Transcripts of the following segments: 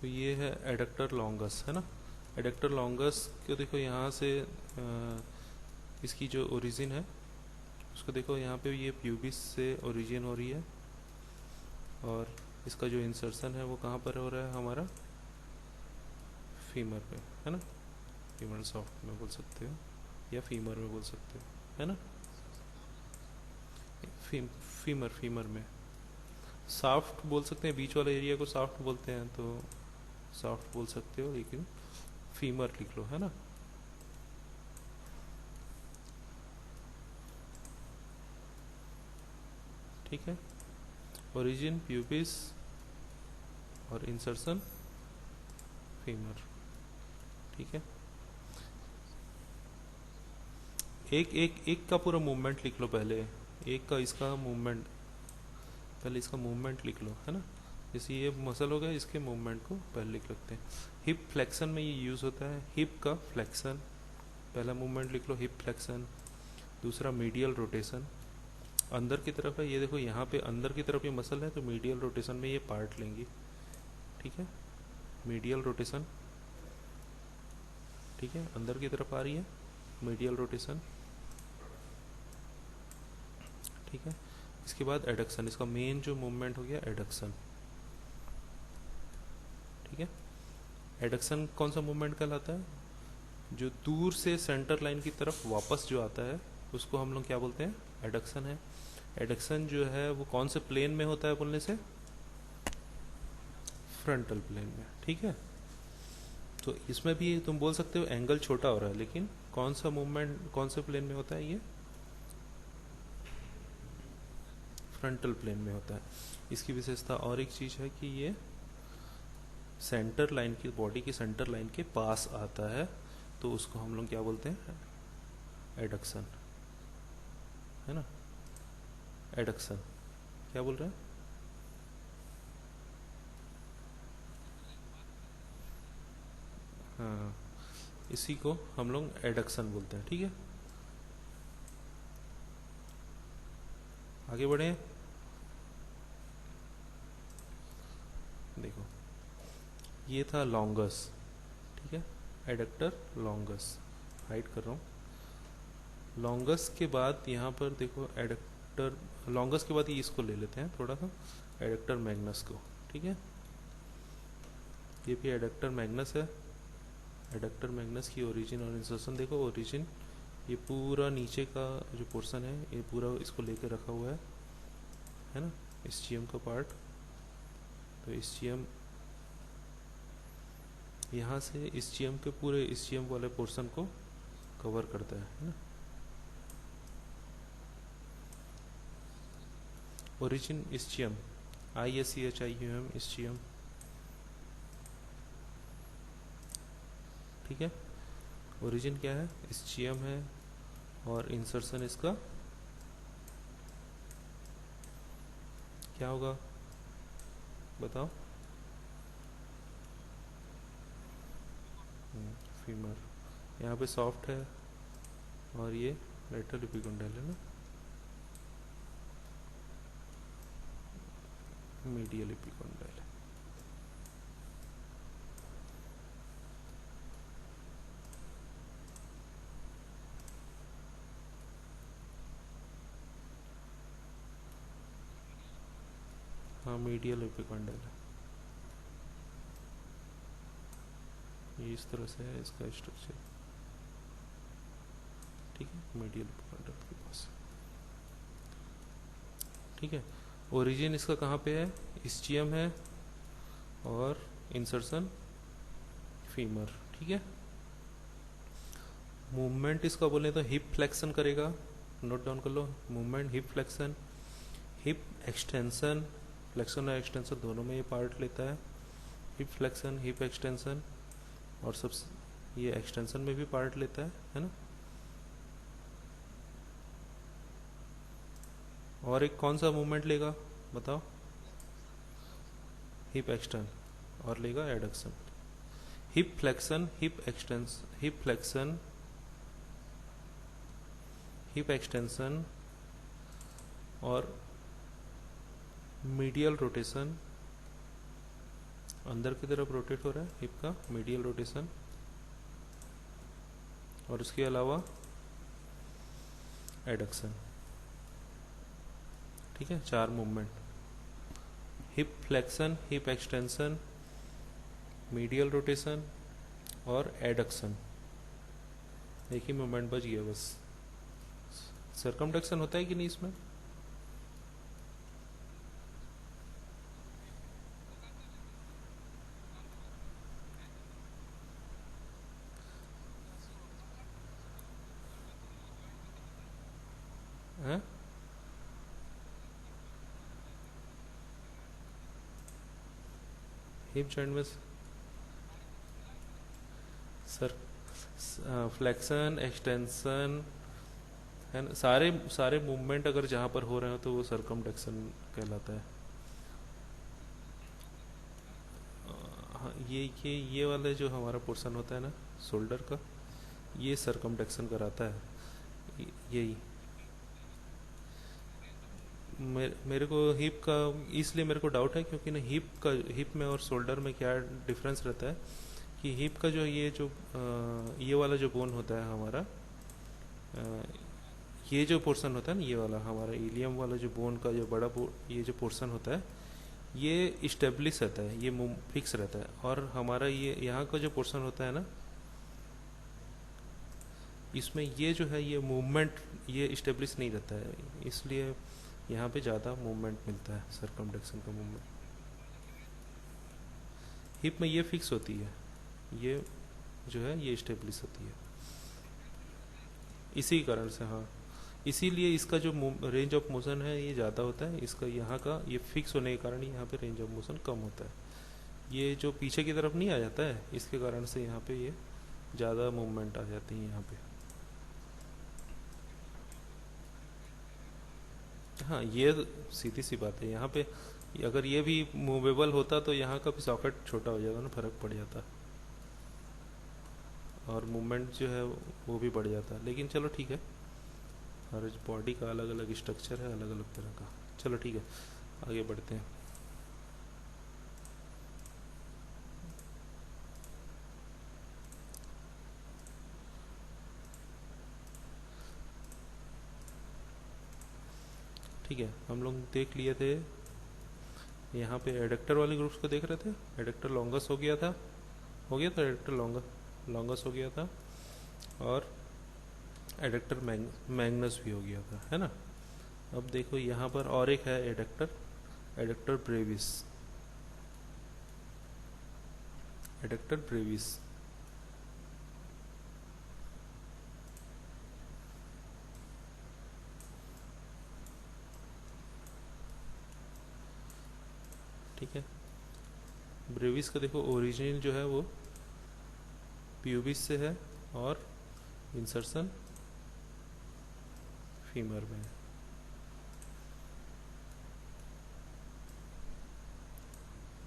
तो ये है एडक्टर लॉन्गस, है ना। एडक्टर लॉन्गस को देखो यहाँ से इसकी जो ओरिजिन है उसको देखो, यहाँ पे ये प्यूबिस से ओरिजिन हो रही है, और इसका जो इंसर्शन है वो कहाँ पर हो रहा है हमारा, फीमर पे, है ना। फीमर सॉफ्ट में बोल सकते हो या फीमर में बोल सकते हो, है ना। फीमर फीमर में सॉफ्ट बोल सकते हैं, बीच वाले एरिया को सॉफ्ट बोलते हैं, तो सॉफ्ट बोल सकते हो, लेकिन फीमर लिख लो, है ना। ठीक है, ओरिजिन प्यूबिस और इंसर्शन फीमर। ठीक है, एक एक एक का पूरा मूवमेंट लिख लो पहले, एक का इसका मूवमेंट, पहले इसका मूवमेंट लिख लो, है ना। जैसे ये मसल हो गया, इसके मूवमेंट को पहले लिख लेते हैं। हिप फ्लेक्शन में ये यूज़ होता है, हिप का फ्लेक्शन, पहला मूवमेंट लिख लो, हिप फ्लेक्शन। दूसरा मीडियल रोटेशन, अंदर की तरफ है, ये देखो यहाँ पे अंदर की तरफ ये मसल है, तो मीडियल रोटेशन में ये पार्ट लेंगी। ठीक है, मीडियल रोटेशन, ठीक है, अंदर की तरफ आ रही है मीडियल रोटेशन। ठीक है, इसके बाद एडक्शन, इसका मेन जो मूवमेंट हो गया एडक्शन। ठीक है, एडक्शन कौन सा मूवमेंट कहलाता है, जो दूर से सेंटर लाइन की तरफ वापस जो आता है उसको हम लोग क्या बोलते हैं, एडक्शन है। एडक्शन जो है वो कौन से प्लेन में होता है बोलने से, फ्रंटल प्लेन में। ठीक है, तो इसमें भी तुम बोल सकते हो एंगल छोटा हो रहा है, लेकिन कौन सा मूवमेंट कौन से प्लेन में होता है, ये फ्रंटल प्लेन में होता है। इसकी विशेषता और एक चीज़ है कि ये सेंटर लाइन की, बॉडी की सेंटर लाइन के पास आता है, तो उसको हम लोग क्या बोलते हैं, एडक्शन, है ना। एडक्शन क्या बोल रहे हैं, हाँ, इसी को हम लोग एडक्शन बोलते हैं। ठीक है, आगे बढ़े। देखो ये था लॉन्गस, ठीक है, एडक्टर लॉन्गस, हाइड कर रहा हूँ। लॉन्गस के बाद यहाँ पर देखो एडक्टर, लॉन्गस के बाद ये इसको ले लेते हैं थोड़ा सा, एडक्टर मैग्नस को। ठीक है, ये भी एडक्टर मैग्नस है। एडक्टर मैग्नस की ओरिजिन और इंसर्शन देखो, ओरिजिन ये पूरा नीचे का जो पोर्शन है ये पूरा इसको लेके रखा हुआ है ना, इस्चियम का पार्ट। तो इस्चियम यहाँ से इस्चियम के पूरे इस्चियम वाले पोर्शन को कवर करता है ना। Origin ischium, ISCHIUM ischium. ठीक है, ओरिजिन क्या है, इस्चियम है, और इंसर्शन इसका क्या होगा बताओ, फीमर। यहाँ पे सॉफ्ट है और ये लेटरल एपिकॉन्डाइल है ना, मीडियल एपिकॉन्डाइल। हाँ, मीडियल एपिकॉन्डाइल है, ये इस तरह से है इसका स्ट्रक्चर। ठीक है, मीडियल एपिकॉन्डाइल के पास। ठीक है, ओरिजिन इसका कहाँ पे है, इस्चियम है, और इंसर्शन फीमर। ठीक है, मूवमेंट इसका बोले तो हिप फ्लेक्शन करेगा, नोट डाउन कर लो, movement hip flexion, hip extension, flexion और एक्सटेंशन दोनों में ये पार्ट लेता है। हिप फ्लेक्शन, हिप एक्सटेंशन, और सब ये एक्सटेंशन में भी पार्ट लेता है ना। और एक कौन सा मूवमेंट लेगा बताओ, हिप एक्सटेंशन, और लेगा adduction. Hip flexion, hip extension, hip flexion, hip extension और मीडियल रोटेशन अंदर की तरफ रोटेट हो रहा है हिप का मीडियल रोटेशन, और उसके अलावा एडक्शन। ठीक है, 4 movement, hip flexion, hip extension, medial rotation और एडक्शन। एक ही मूवमेंट बच गया बस। सरकमडक्शन होता है कि नहीं इसमें? है? हिप जॉइंट में सर फ्लेक्शन एक्सटेंशन है ना, सारे सारे मूवमेंट अगर जहाँ पर हो रहे हो तो वो सरकमडक्शन कहलाता है। हाँ, ये वाला जो हमारा पोर्शन होता है ना शोल्डर का, ये सरकमडक्शन कराता है। यही मेरे को हिप का इसलिए मेरे को डाउट है क्योंकि ना हिप में और शोल्डर में क्या डिफरेंस रहता है कि हिप का जो ये वाला जो बोन होता है हमारा, ये जो पोर्शन होता है ना, ये वाला हमारा इलियम वाला जो बोन का जो ये जो पोर्शन होता है ये स्टेब्लिश रहता है, ये फिक्स रहता है। और हमारा ये यहाँ का जो पोर्शन होता है ना, इसमें ये जो है ये मूवमेंट ये स्टेब्लिश नहीं रहता है, इसलिए यहाँ पे ज़्यादा मूवमेंट मिलता है, सरकमडक्शन का मूवमेंट। हिप में ये फिक्स होती है, ये जो है ये स्टेब्लिश होती है, इसी कारण से। हाँ, इसीलिए इसका जो रेंज ऑफ मोशन है ये ज़्यादा होता है, इसका यहाँ का ये फिक्स होने के कारण यहाँ पे रेंज ऑफ मोशन कम होता है। ये जो पीछे की तरफ नहीं आ जाता है, इसके कारण से यहाँ पे ये ज़्यादा मूवमेंट आ जाती है यहाँ पे। हाँ, ये सीधी सी बात है। यहाँ पे अगर ये भी मूवेबल होता तो यहाँ का भी सॉकेट छोटा हो जाता ना, फर्क पड़ जाता और मूवमेंट जो है वो भी बढ़ जाता। लेकिन चलो ठीक है, हर बॉडी का अलग अलग स्ट्रक्चर है, अलग अलग तरह का। चलो ठीक है, आगे बढ़ते हैं। ठीक है, हम लोग देख लिए थे यहाँ पे एडक्टर वाले ग्रुप्स को देख रहे थे। एडक्टर लॉन्गस हो गया था, एडक्टर लॉन्गस हो गया था, और एडक्टर मैग्नस भी हो गया था, है ना। अब देखो यहाँ पर और एक है adductor, adductor Brevis. Adductor Brevis ठीक है। ब्रेविस का देखो ओरिजिन जो है वो प्यूबिस से है और इंसर्शन फीमर में है।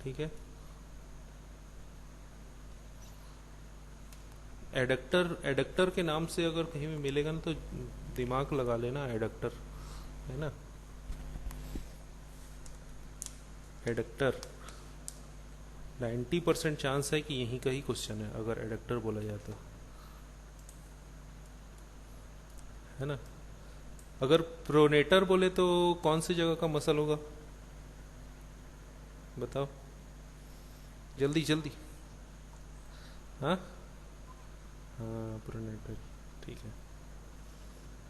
ठीक है, एडक्टर के नाम से अगर कहीं भी मिलेगा ना तो दिमाग लगा लेना, एडक्टर है ना, एडक्टर 90% चांस है कि यहीं का ही क्वेश्चन है अगर एडक्टर बोला जाए तो, है ना। अगर प्रोनेटर बोले तो कौन सी जगह का मसल होगा, बताओ जल्दी जल्दी। हाँ हाँ, प्रोनेटर, ठीक है।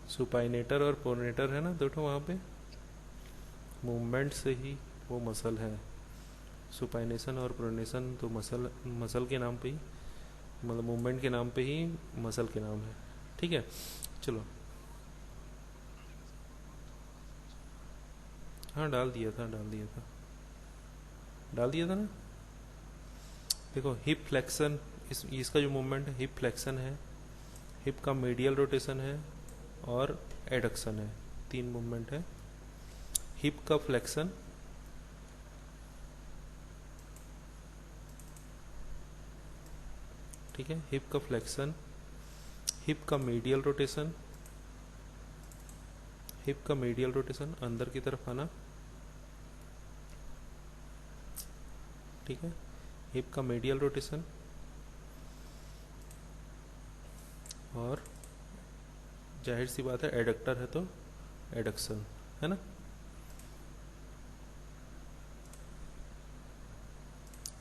सुपाइनेटर और प्रोनेटर है ना दोनों, वहाँ पे मूवमेंट से ही वो मसल है। सुपाइनेशन और प्रोनेशन तो मसल के नाम पे ही, मतलब मूवमेंट के नाम पे ही मसल के नाम है। ठीक है, चलो। हाँ, डाल दिया था ना। देखो हिप फ्लेक्शन, इसका जो मूवमेंट है हिप फ्लेक्शन है, हिप का मीडियल रोटेशन है और एडक्शन है, 3 मूवमेंट है। हिप का फ्लेक्शन, ठीक है, हिप का फ्लेक्शन, हिप का मीडियल रोटेशन, हिप का मीडियल रोटेशन अंदर की तरफ आना, ठीक है। हिप का मीडियल रोटेशन और जाहिर सी बात है एडक्टर है तो एडक्शन, है ना।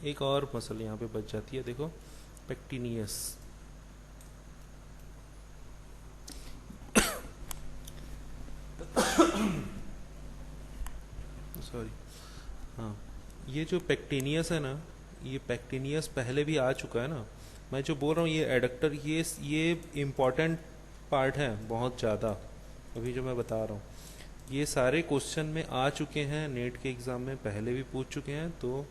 एक और मसल यहाँ पे बच जाती है, देखो पेक्टिनियस। सॉरी, हाँ, ये जो पेक्टिनियस है ना, ये पेक्टिनियस पहले भी आ चुका है ना। मैं जो बोल रहा हूँ ये एडक्टर, ये इम्पॉर्टेंट पार्ट है बहुत ज़्यादा। अभी जो मैं बता रहा हूँ ये सारे क्वेश्चन में आ चुके हैं, नेट के एग्ज़ाम में पहले भी पूछ चुके हैं, तो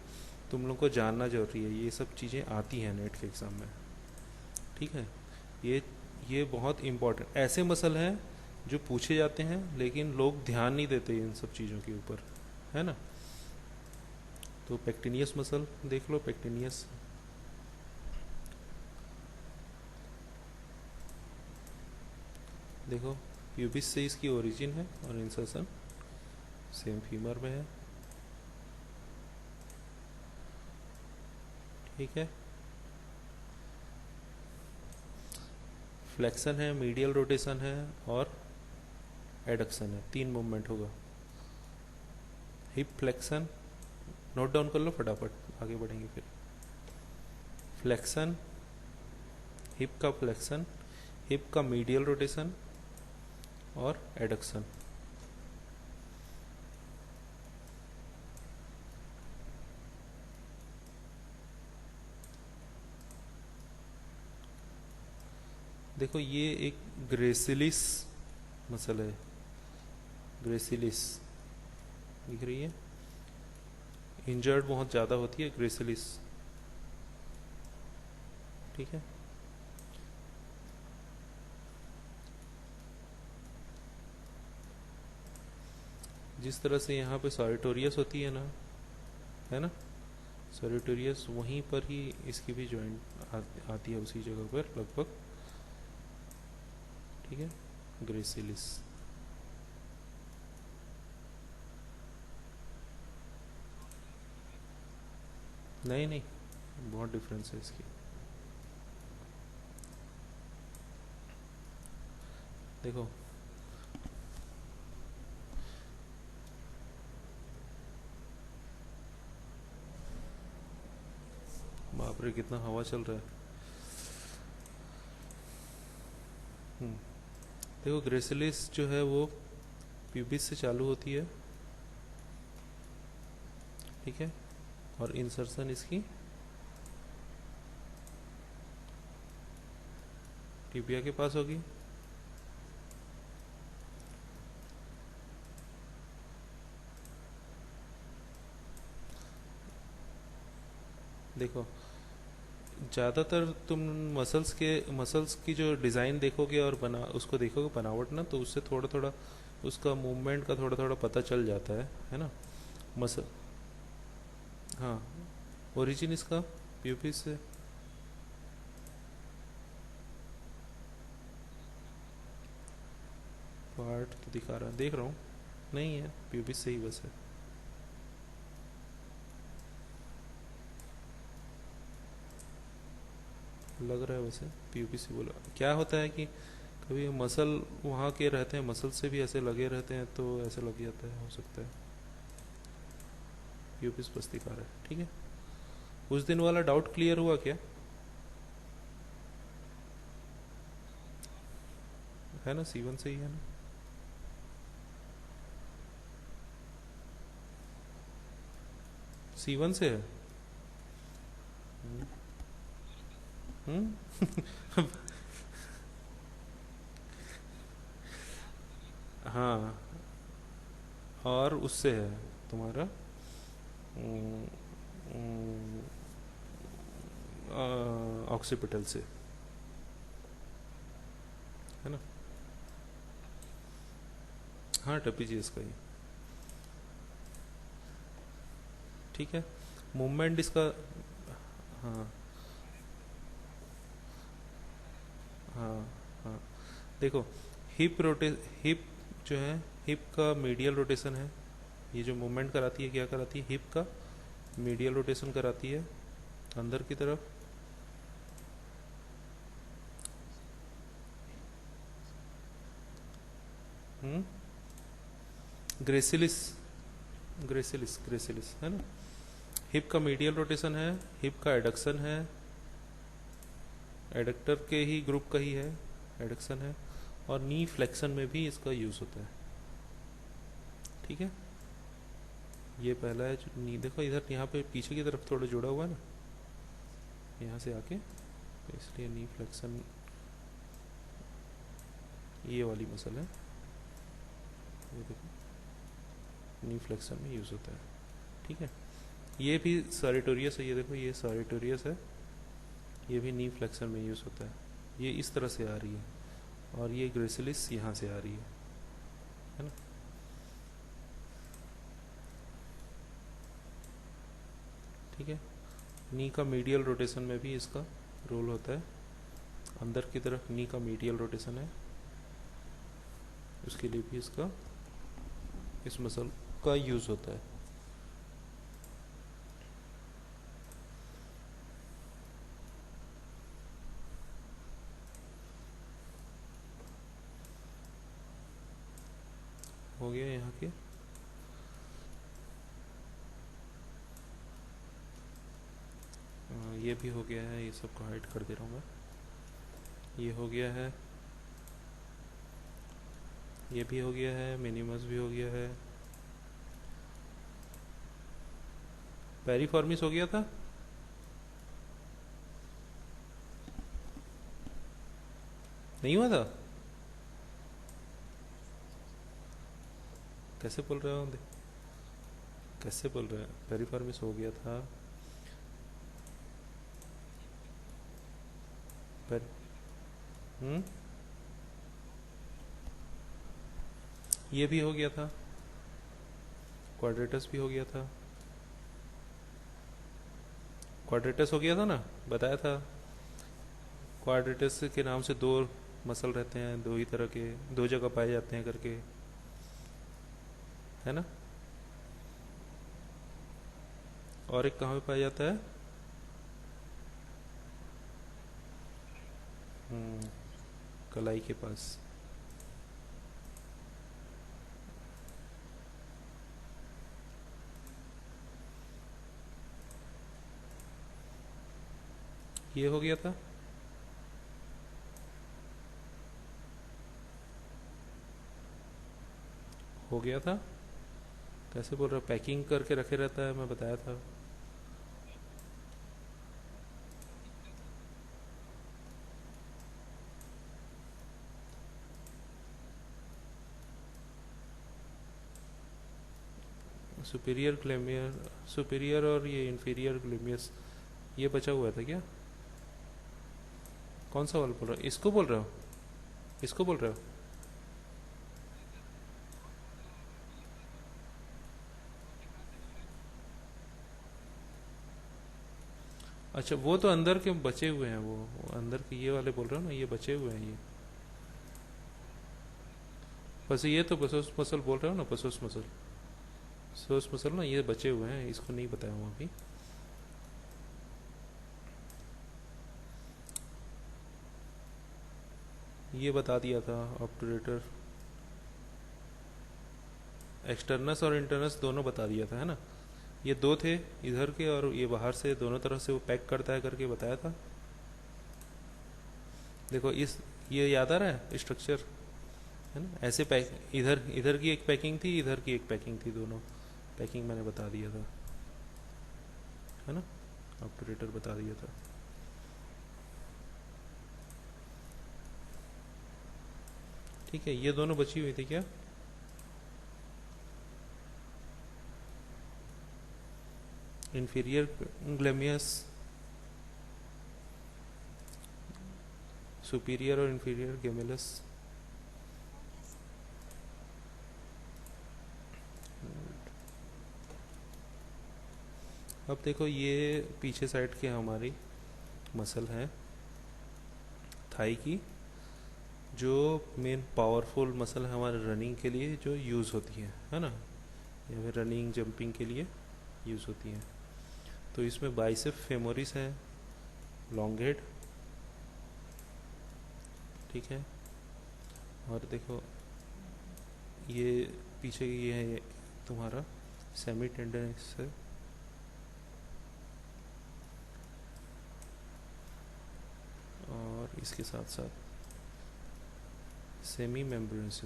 तुम लोग को जानना जरूरी है। ये सब चीज़ें आती हैं नेट के एग्ज़ाम में, ठीक है। ये ये बहुत इम्पोर्टेंट ऐसे मसल हैं जो पूछे जाते हैं, लेकिन लोग ध्यान नहीं देते इन सब चीज़ों के ऊपर, है ना। तो पेक्टिनियस मसल देख लो, पेक्टिनियस देखो, प्यूबिस से इसकी ओरिजिन है और इंसर्शन सेम फीमर में है, ठीक है। फ्लेक्शन है, मीडियल रोटेशन है और एडक्शन है, 3 मूवमेंट होगा। हिप फ्लेक्शन नोट डाउन कर लो फटाफट, आगे बढ़ेंगे फिर। फ्लेक्शन, हिप का फ्लेक्शन, हिप का मीडियल रोटेशन और एडक्शन। देखो ये एक ग्रेसिलिस मसल है, ग्रेसिलिस दिख रही है, इंजर्ड बहुत ज़्यादा होती है ग्रेसिलिस, ठीक है। जिस तरह से यहाँ पे सॉरिटोरियस होती है ना, है ना, सॉरिटोरियस वहीं पर ही इसकी भी जॉइंट आती है उसी जगह पर लगभग, ठीक है, ग्रेसिलिस। नहीं नहीं, बहुत डिफरेंस है इसकी। देखो बाप रे कितना हवा चल रहा है। देखो ग्रेसिलिस जो है वो प्यूबिस से चालू होती है, ठीक है, और इंसर्शन इसकी टिबिया के पास होगी। देखो ज़्यादातर तुम मसल्स की जो डिज़ाइन देखोगे और बना उसको देखोगे बनावट ना, तो उससे थोड़ा थोड़ा उसका मूवमेंट का थोड़ा थोड़ा पता चल जाता है ना। मसल, हाँ, ओरिजिन इसका प्यूबिस से। पार्ट तो दिखा रहा, देख रहा हूँ, नहीं है, प्यूबिस से ही बस है। लग रहा है वैसे प्यूबिस ही बोला। क्या होता है कि कभी मसल वहाँ के रहते हैं, मसल से भी ऐसे लगे रहते हैं तो ऐसे लग जाता है, हो सकता है। प्यूबिस बस दिखा रहा है, ठीक है। उस दिन वाला डाउट क्लियर हुआ क्या, है ना, C1 से ही है ना। C1 से है। हम्म हाँ, और उससे है तुम्हारा ऑक्सीपिटल से, है ना। हाँ ट्रेपीजियस का ही, ठीक है। मूवमेंट इसका, हाँ हाँ हाँ, देखो हिप जो है, हिप का मीडियल रोटेशन है, ये जो मूवमेंट कराती है क्या कराती है, हिप का मीडियल रोटेशन कराती है अंदर की तरफ। ग्रेसिलिस, ग्रेसिलिस, ग्रेसिलिस है ना। हिप का मीडियल रोटेशन है, हिप का एडक्शन है, एडक्टर के ही ग्रुप का ही है, एडक्शन है, और नी फ्लेक्शन में भी इसका यूज़ होता है। ठीक है, ये पहला है जो नी, देखो इधर यहाँ पे पीछे की तरफ थोड़ा जुड़ा हुआ है ना, यहाँ से आके, तो इसलिए नी फ्लेक्शन ये वाली मसल है, ये देखो नी फ्लेक्शन में यूज़ होता है। ठीक है, ये भी सारिटोरियस है, ये देखो ये सारिटोरियस है, ये भी नी फ्लेक्शन में यूज़ होता है। ये इस तरह से आ रही है, और ये ग्रेसिलिस यहाँ से आ रही है ना। ठीक है, नी का मीडियल रोटेशन में भी इसका रोल होता है। अंदर की तरफ नी का मीडियल रोटेशन है, उसके लिए भी इसका, इस मसल का यूज़ होता है। हो गया यहाँ के। ये भी हो गया है, ये सबको हाइड कर दे रहा हूँ मैं। ये हो गया है, ये भी हो गया है, मिनिमस भी हो गया है, पेरिफॉर्मिस हो गया था, नहीं हुआ था। कैसे बोल रहे हो, कैसे बोल रहे हैं, पेरिफॉर्मिस हो गया था। पर ये भी हो गया था, क्वाड्रेटस भी हो गया था, क्वाड्रेटस हो गया था ना, बताया था। क्वाड्रेटस के नाम से दो मसल रहते हैं, दो ही तरह के, दो जगह पाए जाते हैं करके, है ना। और एक कहाँ पे पाया जाता है, कलाई के पास। ये हो गया था, हो गया था। कैसे बोल रहा, पैकिंग करके रखे रहता है, मैं बताया था। सुपीरियर ग्लेमियर, सुपीरियर और ये इंफीरियर ग्लेमियस, ये बचा हुआ था क्या। कौन सा वाला बोल रहा हो, इसको बोल रहे हो, इसको बोल रहे हो। अच्छा, वो तो अंदर के बचे हुए हैं, वो अंदर के ये वाले बोल रहे हो ना, ये बचे हुए हैं ये। बस ये तो बसोस मसल बोल रहे हो ना, बसोस मसल, सोस मसल ना, ये बचे हुए हैं, इसको नहीं बताया हूँ अभी। ये बता दिया था ऑब्टूरेटर, एक्सटर्नस और इंटरनस दोनों बता दिया था, है ना। ये दो थे इधर के, और ये बाहर से, दोनों तरफ से वो पैक करता है करके बताया था। देखो इस, ये याद आ रहा है स्ट्रक्चर, है ना। ऐसे पैक, इधर इधर की एक पैकिंग थी, इधर की एक पैकिंग थी, दोनों पैकिंग मैंने बता दिया था, है ना, ऑब्टूरेटर बता दिया था। ठीक है, ये दोनों बची हुई थी क्या, इंफीरियर ग्लेमियस, सुपीरियर और इंफीरियर गेमिलस। अब देखो ये पीछे साइड की हमारी मसल है थाई की, जो मेन पावरफुल मसल है हमारे रनिंग के लिए, जो यूज़ होती है ना, या फिर रनिंग जंपिंग के लिए यूज़ होती हैं। तो इसमें बाइसेप फेमोरिस है, लॉन्ग हेड, ठीक है। और देखो ये पीछे ये है, ये तुम्हारा सेमी टेंडनस है, और इसके साथ साथ सेमी मेम्ब्रेनस,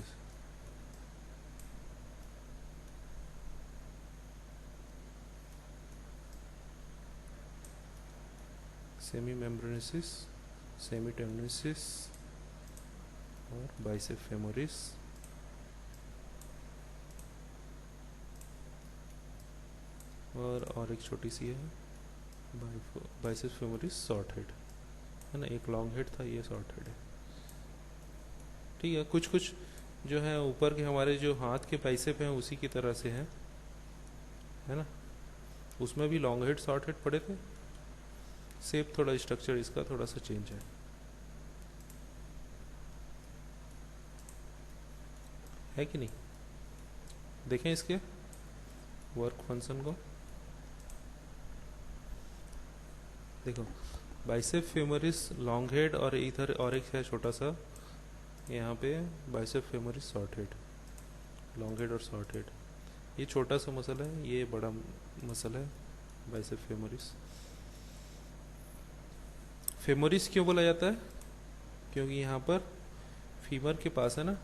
सेमी मेम्ब्रेनसिस, सेमी टेंडनसिस और बाइसेप फेमोरिस, और एक छोटी सी है बाइसेप फेमोरिस शॉर्ट हेड, है ना। एक लॉन्ग हेड था, ये शॉर्ट हेड है, ठीक है। कुछ कुछ जो है ऊपर के हमारे जो हाथ के बाइसेप हैं उसी की तरह से हैं, है ना। उसमें भी लॉन्ग हेड शॉर्ट हेड पड़े थे, शेप थोड़ा, स्ट्रक्चर इसका थोड़ा सा चेंज है कि नहीं। देखें इसके वर्क फंक्शन को, देखो बाइसेप फेमोरिस लॉन्ग हेड, और इधर और एक है छोटा सा यहाँ पे bicep femoris short head, long head और शॉर्ट हेड। ये छोटा सा मसल है, ये बड़ा मसल है बाइसेप फेमोरिस। फेमोरिस क्यों बोला जाता है? क्योंकि यहाँ पर फीमर के पास है ना।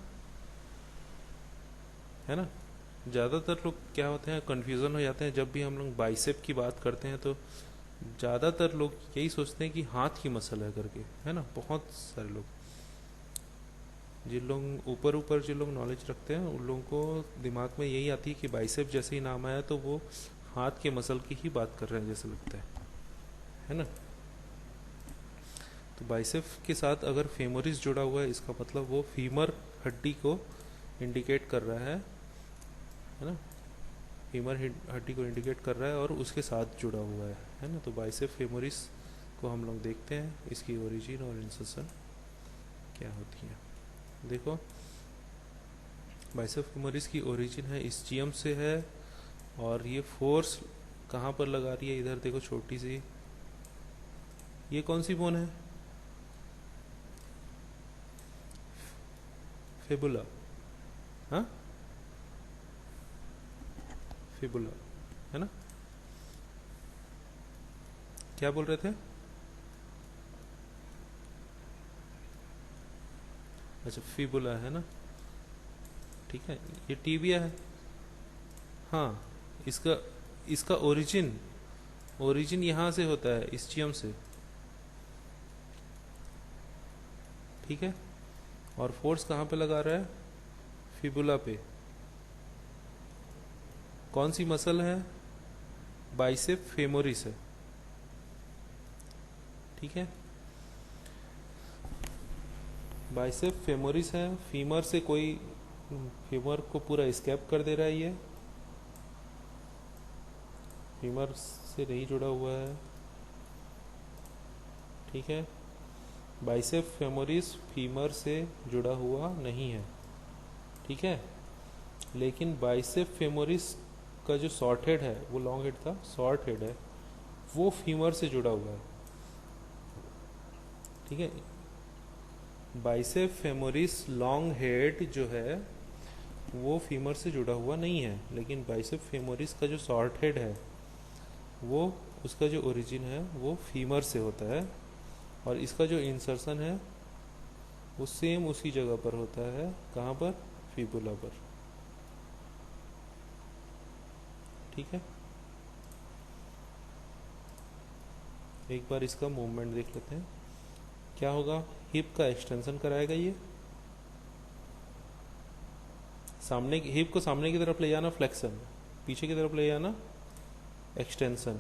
ज़्यादातर लोग क्या होते हैं, कन्फ्यूज़न हो जाते हैं जब भी हम लोग बाइसेप की बात करते हैं, तो ज़्यादातर लोग यही सोचते हैं कि हाथ की मसल है करके, है ना। बहुत सारे लोग, जिन लोग ऊपर जिन लोग नॉलेज रखते हैं उन लोगों को दिमाग में यही आती है कि बाइसेप जैसे ही नाम आया तो वो हाथ के मसल की ही बात कर रहे हैं जैसे लगता है ना। तो बाइसेप के साथ अगर फेमोरिस जुड़ा हुआ है, इसका मतलब वो फीमर हड्डी को इंडिकेट कर रहा है ना। फीमर हड्डी को इंडिकेट कर रहा है और उसके साथ जुड़ा हुआ है ना। तो बाइसेप फेमोरिस को हम लोग देखते हैं, इसकी ओरिजिन और इंसर्शन क्या होती है। देखो बाइसेप फेमोरिस की ओरिजिन है इस्चियम से है, और ये फोर्स कहाँ पर लगा रही है, इधर देखो छोटी सी, ये कौन सी बोन है, फिबुला, हाँ फिबुला, है ना। क्या बोल रहे थे? अच्छा फिबुला है ना, ठीक है। ये टीबिया है, हाँ। इसका इसका ओरिजिन यहाँ से होता है, इस्चियम से, ठीक है। और फोर्स कहाँ पे लगा रहा है? फिबुला पे। कौन सी मसल है? बाइसेप फेमोरिस है, ठीक है। बाइसेप फेमोरिस है, फीमर से कोई, फीमर को पूरा स्कैप कर दे रहा है, ये फीमर से नहीं जुड़ा हुआ है, ठीक है। बाइसेप फेमोरिस फीमर से जुड़ा हुआ नहीं है, ठीक है। लेकिन बाइसेप फेमोरिस का जो शॉर्ट हेड है, वो लॉन्ग हेड था, शॉर्ट हेड है, वो फीमर से जुड़ा हुआ है, ठीक है। बाइसेप फेमोरिस लॉन्ग हेड जो है वो फीमर से जुड़ा हुआ नहीं है, लेकिन बाइसेप फेमोरिस का जो शॉर्ट हेड है वो, उसका जो ओरिजिन है वो फीमर से होता है, और इसका जो इंसर्शन है वो सेम उसी जगह पर होता है, कहाँ पर? फिबुला पर, ठीक है। एक बार इसका मूवमेंट देख लेते हैं, क्या होगा। हिप का एक्सटेंशन कराएगा ये, सामने हिप को सामने की तरफ ले जाना फ्लेक्शन, पीछे की तरफ ले जाना एक्सटेंशन।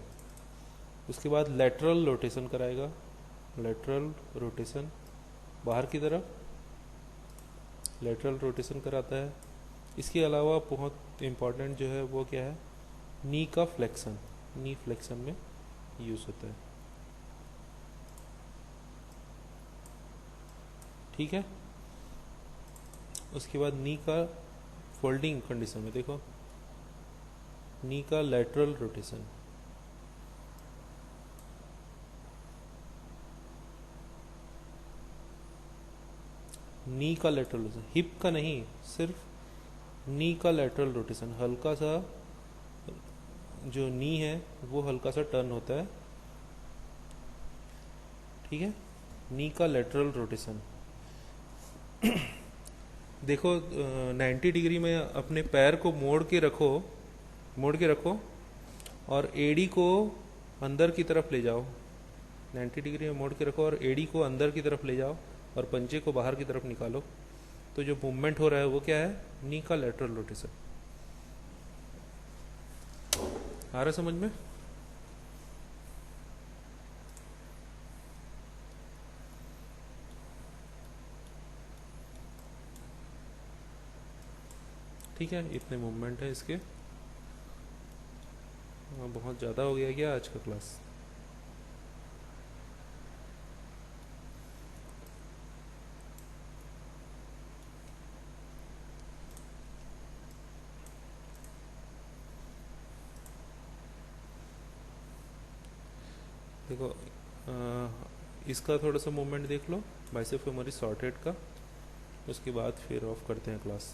उसके बाद लेटरल रोटेशन कराएगा, लेटरल रोटेशन बाहर की तरफ, लेटरल रोटेशन कराता है। इसके अलावा बहुत इम्पॉर्टेंट जो है वो क्या है, नी का फ्लेक्शन, नी फ्लेक्शन में यूज होता है, ठीक है। उसके बाद नी का फोल्डिंग कंडीशन में देखो, नी का लेटरल रोटेशन, नी का लेटरल रोटेशन, हिप का नहीं, सिर्फ नी का लेटरल रोटेशन, हल्का सा जो नी है वो हल्का सा टर्न होता है, ठीक है, नी का लेटरल रोटेशन। देखो 90 डिग्री में अपने पैर को मोड़ के रखो, मोड़ के रखो, और एडी को अंदर की तरफ ले जाओ। 90 डिग्री में मोड़ के रखो और एडी को अंदर की तरफ ले जाओ और पंजे को बाहर की तरफ निकालो। तो जो मूवमेंट हो रहा है वो क्या है, नी का लेटरल रोटेशन। आ रहा समझ में? ठीक है, इतने मूवमेंट है इसके। बहुत ज़्यादा हो गया क्या आज का क्लास? देखो इसका थोड़ा सा मूवमेंट देख लो, बाइसेप फेमोरिस शॉर्टेड का, उसके बाद फिर ऑफ करते हैं क्लास।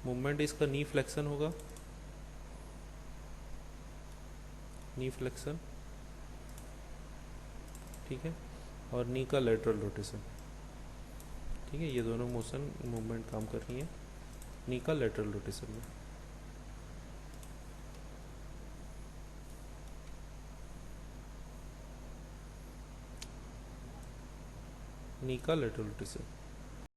मूवमेंट इसका नी फ्लेक्शन होगा, नी फ्लेक्शन, ठीक है, और नी का लेटरल रोटेशन, ठीक है, ये दोनों मोशन मूवमेंट काम कर रही हैं नी का लेटरल रोटेशन में। नी का लेटरल रोटेशन।